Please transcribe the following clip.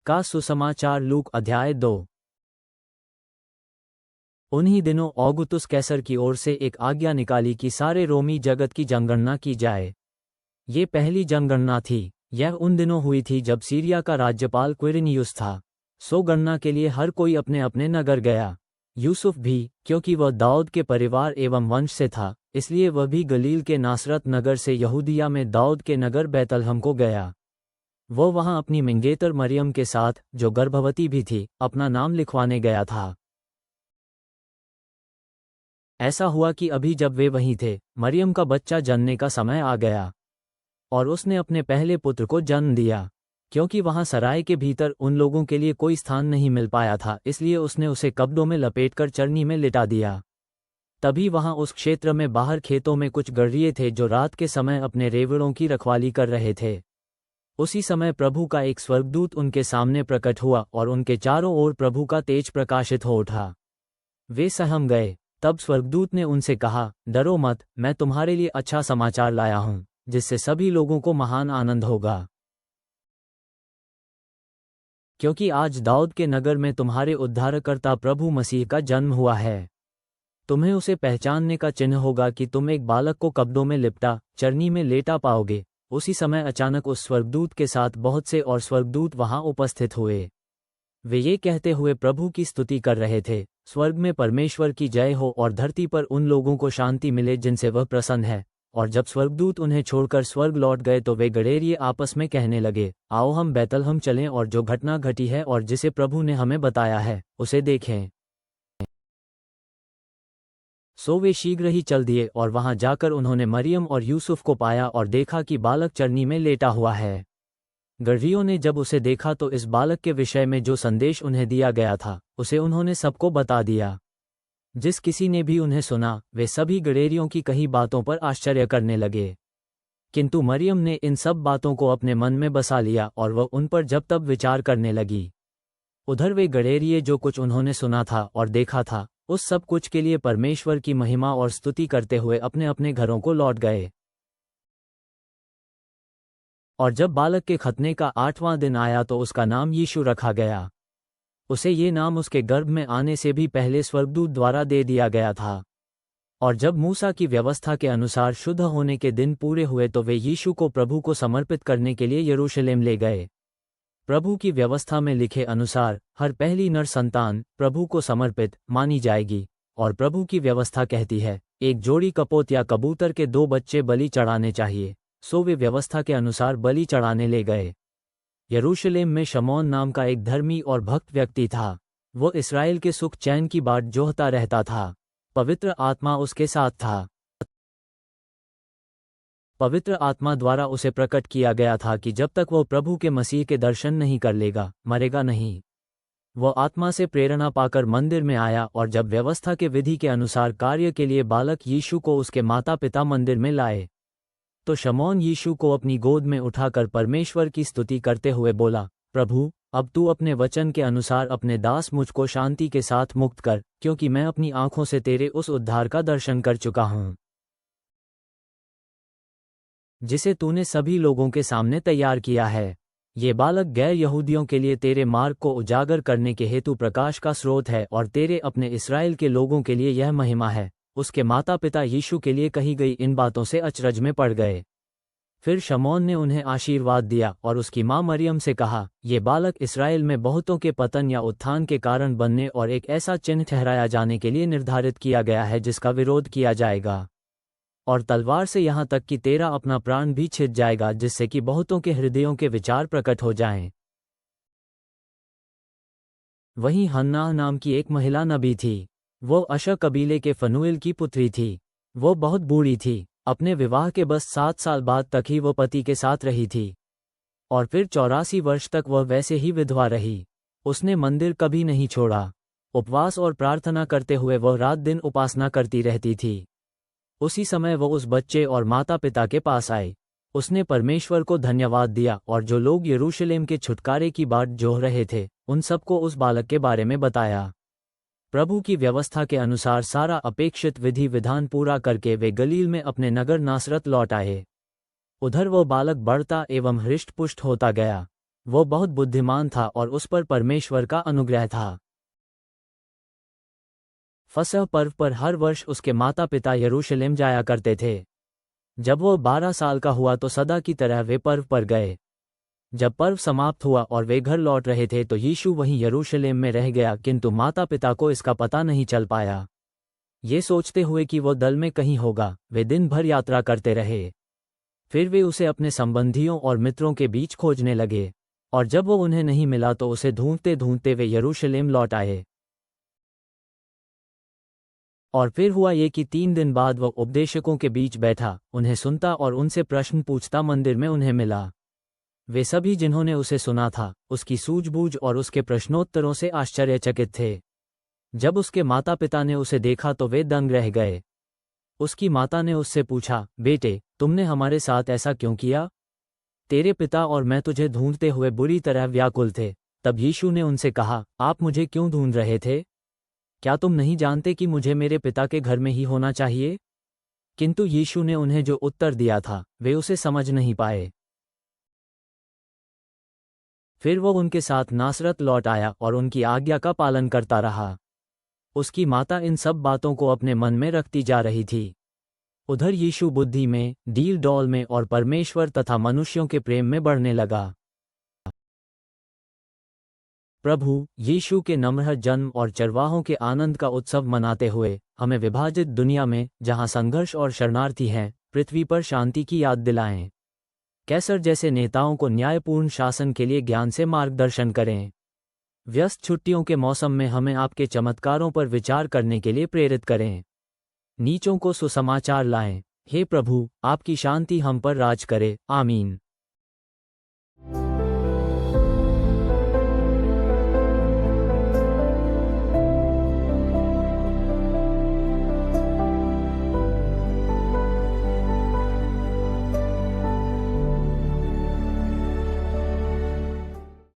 का सुसमाचार। लूक अध्याय 2। उन्हीं दिनों औगुस्तुस कैसर की ओर से एक आज्ञा निकाली कि सारे रोमी जगत की जनगणना की जाए। ये पहली जनगणना थी। यह उन दिनों हुई थी जब सीरिया का राज्यपाल क्विरिनियुस था। सो गणना के लिए हर कोई अपने अपने नगर गया। यूसुफ भी, क्योंकि वह दाऊद के परिवार एवं वंश से था, इसलिए वह भी गलील के नासरत नगर से यहूदिया में दाऊद के नगर बैतलहम को गया। वो वहां अपनी मिंगेतर मरियम के साथ, जो गर्भवती भी थी, अपना नाम लिखवाने गया था। ऐसा हुआ कि अभी जब वे वहीं थे, मरियम का बच्चा जनने का समय आ गया और उसने अपने पहले पुत्र को जन्म दिया। क्योंकि वहां सराय के भीतर उन लोगों के लिए कोई स्थान नहीं मिल पाया था, इसलिए उसने उसे कपड़ों में लपेटकर चरनी में लिटा दिया। तभी वहां उस क्षेत्र में बाहर खेतों में कुछ गड़रिये थे जो रात के समय अपने रेवड़ों की रखवाली कर रहे थे। उसी समय प्रभु का एक स्वर्गदूत उनके सामने प्रकट हुआ और उनके चारों ओर प्रभु का तेज प्रकाशित हो उठा। वे सहम गए। तब स्वर्गदूत ने उनसे कहा, डरो मत, मैं तुम्हारे लिए अच्छा समाचार लाया हूं, जिससे सभी लोगों को महान आनंद होगा। क्योंकि आज दाऊद के नगर में तुम्हारे उद्धारकर्ता प्रभु मसीह का जन्म हुआ है। तुम्हें उसे पहचानने का चिन्ह होगा कि तुम एक बालक को कपड़ों में लिपटा, चरनी में लेटा पाओगे। उसी समय अचानक उस स्वर्गदूत के साथ बहुत से और स्वर्गदूत वहां उपस्थित हुए। वे ये कहते हुए प्रभु की स्तुति कर रहे थे, स्वर्ग में परमेश्वर की जय हो और धरती पर उन लोगों को शांति मिले जिनसे वह प्रसन्न है। और जब स्वर्गदूत उन्हें छोड़कर स्वर्ग लौट गए तो वे गड़ेरिये आपस में कहने लगे, आओ हम बैतलहम चलें और जो घटना घटी है और जिसे प्रभु ने हमें बताया है, उसे देखें। सो वे शीघ्र ही चल दिए और वहां जाकर उन्होंने मरियम और यूसुफ को पाया और देखा कि बालक चरनी में लेटा हुआ है। गड़रियों ने जब उसे देखा तो इस बालक के विषय में जो संदेश उन्हें दिया गया था, उसे उन्होंने सबको बता दिया। जिस किसी ने भी उन्हें सुना, वे सभी गड़ेरियों की कही बातों पर आश्चर्य करने लगे। किंतु मरियम ने इन सब बातों को अपने मन में बसा लिया और वह उन पर जब तब विचार करने लगी। उधर वे गड़ेरिये जो कुछ उन्होंने सुना था और देखा था, उस सब कुछ के लिए परमेश्वर की महिमा और स्तुति करते हुए अपने अपने घरों को लौट गए। और जब बालक के खतने का 8वां दिन आया तो उसका नाम यीशु रखा गया। उसे ये नाम उसके गर्भ में आने से भी पहले स्वर्गदूत द्वारा दे दिया गया था। और जब मूसा की व्यवस्था के अनुसार शुद्ध होने के दिन पूरे हुए तो वे यीशु को प्रभु को समर्पित करने के लिए यरूशलेम ले गए। प्रभु की व्यवस्था में लिखे अनुसार हर पहली नर संतान प्रभु को समर्पित मानी जाएगी। और प्रभु की व्यवस्था कहती है, एक जोड़ी कपोत या कबूतर के 2 बच्चे बलि चढ़ाने चाहिए। सो वे व्यवस्था के अनुसार बलि चढ़ाने ले गए। यरूशलेम में शमौन नाम का एक धर्मी और भक्त व्यक्ति था। वो इस्राएल के सुख चैन की बाट जोहता रहता था। पवित्र आत्मा उसके साथ था। पवित्र आत्मा द्वारा उसे प्रकट किया गया था कि जब तक वो प्रभु के मसीह के दर्शन नहीं कर लेगा, मरेगा नहीं। वो आत्मा से प्रेरणा पाकर मंदिर में आया और जब व्यवस्था के विधि के अनुसार कार्य के लिए बालक यीशु को उसके माता पिता मंदिर में लाए, तो शमौन यीशु को अपनी गोद में उठाकर परमेश्वर की स्तुति करते हुए बोला, प्रभु, अब तू अपने वचन के अनुसार अपने दास मुझको शांति के साथ मुक्त कर, क्योंकि मैं अपनी आंखों से तेरे उस उद्धार का दर्शन कर चुका हूं, जिसे तूने सभी लोगों के सामने तैयार किया है। ये बालक गैर यहूदियों के लिए तेरे मार्ग को उजागर करने के हेतु प्रकाश का स्रोत है और तेरे अपने इस्राएल के लोगों के लिए यह महिमा है। उसके माता पिता यीशु के लिए कही गई इन बातों से अचरज में पड़ गए। फिर शमौन ने उन्हें आशीर्वाद दिया और उसकी मां मरियम से कहा, ये बालक इस्राएल में बहुतों के पतन या उत्थान के कारण बनने और एक ऐसा चिन्ह ठहराया जाने के लिए निर्धारित किया गया है जिसका विरोध किया जाएगा और तलवार से यहाँ तक कि तेरा अपना प्राण भी छिद जाएगा, जिससे कि बहुतों के हृदयों के विचार प्रकट हो जाएं। वहीं हन्नाह नाम की एक महिला नबी थी। वो अशर कबीले के फनूएल की पुत्री थी। वो बहुत बूढ़ी थी। अपने विवाह के बस 7 साल बाद तक ही वो पति के साथ रही थी और फिर 84 वर्ष तक वह वैसे ही विधवा रही। उसने मंदिर कभी नहीं छोड़ा। उपवास और प्रार्थना करते हुए वह रात दिन उपासना करती रहती थी। उसी समय वो उस बच्चे और माता पिता के पास आई। उसने परमेश्वर को धन्यवाद दिया और जो लोग यरूशलेम के छुटकारे की बाट जोह रहे थे, उन सबको उस बालक के बारे में बताया। प्रभु की व्यवस्था के अनुसार सारा अपेक्षित विधि विधान पूरा करके वे गलील में अपने नगर नासरत लौट आए। उधर वो बालक बढ़ता एवं हृष्ट पुष्ट होता गया। वो बहुत बुद्धिमान था और उस पर परमेश्वर का अनुग्रह था। फसह पर्व पर हर वर्ष उसके माता पिता यरूशलेम जाया करते थे। जब वो 12 साल का हुआ तो सदा की तरह वे पर्व पर गए। जब पर्व समाप्त हुआ और वे घर लौट रहे थे तो यीशु वहीं यरूशलेम में रह गया, किंतु माता पिता को इसका पता नहीं चल पाया। ये सोचते हुए कि वो दल में कहीं होगा, वे दिन भर यात्रा करते रहे। फिर वे उसे अपने संबंधियों और मित्रों के बीच खोजने लगे, और जब वो उन्हें नहीं मिला तो उसे ढूंढते ढूंढते वे यरूशलेम लौट आए। और फिर हुआ ये कि 3 दिन बाद वह उपदेशकों के बीच बैठा, उन्हें सुनता और उनसे प्रश्न पूछता। मंदिर में उन्हें मिला वे सभी जिन्होंने उसे सुना था, उसकी सूझबूझ और उसके प्रश्नोत्तरों से आश्चर्यचकित थे। जब उसके माता पिता ने उसे देखा तो वे दंग रह गए। उसकी माता ने उससे पूछा, बेटे, तुमने हमारे साथ ऐसा क्यों किया? तेरे पिता और मैं तुझे ढूंढते हुए बुरी तरह व्याकुल थे। तब यीशु ने उनसे कहा, आप मुझे क्यों ढूंढ रहे थे? क्या तुम नहीं जानते कि मुझे मेरे पिता के घर में ही होना चाहिए? किंतु यीशु ने उन्हें जो उत्तर दिया था वे उसे समझ नहीं पाए। फिर वो उनके साथ नासरत लौट आया और उनकी आज्ञा का पालन करता रहा। उसकी माता इन सब बातों को अपने मन में रखती जा रही थी। उधर यीशु बुद्धि में, डील डॉल में और परमेश्वर तथा मनुष्यों के प्रेम में बढ़ने लगा। प्रभु यीशु के नम्र जन्म और चरवाहों के आनंद का उत्सव मनाते हुए हमें विभाजित दुनिया में, जहां संघर्ष और शरणार्थी हैं, पृथ्वी पर शांति की याद दिलाएं। कैसर जैसे नेताओं को न्यायपूर्ण शासन के लिए ज्ञान से मार्गदर्शन करें। व्यस्त छुट्टियों के मौसम में हमें आपके चमत्कारों पर विचार करने के लिए प्रेरित करें। नीचों को सुसमाचार लाएं। हे प्रभु, आपकी शांति हम पर राज करे। आमीन।